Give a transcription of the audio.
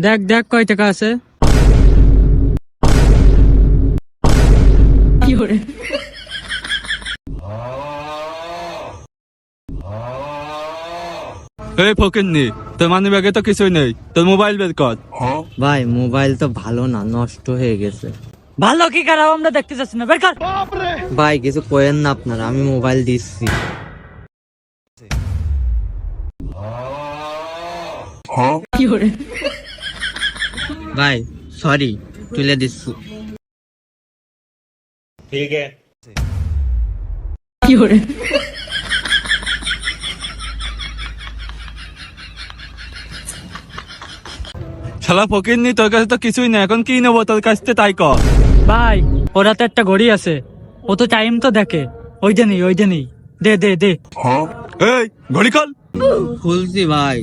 দেখ দেখ কয় টাকা আছে। এই ফকিন্নি, তোর মানি ব্যাগে তো কিছুই নেই, তোর মোবাইল বের কর। ভাই মোবাইল তো ভালো না, নষ্ট হয়ে গেছে। ভালো কি খারাপ আমরা দেখতে চাচ্ছি না, বের কর। ভাই কিছু করেন না আপনারা, আমি মোবাইল দিচ্ছি। ভাই সরি, তুলে দিচ্ছি। শালা ফকিন্নি, তোর কাছে তো কিছুই নেই, এখন কি নেবো তোর কাছ থেকে তাই কর। ভাই ওরা তো একটা ঘড়ি আছে, ও তো টাইম তো দেখে। ওইটা নেই, ওইটা নেই, দে দে দে। এই ঘড়ি খোল। খুলছি ভাই।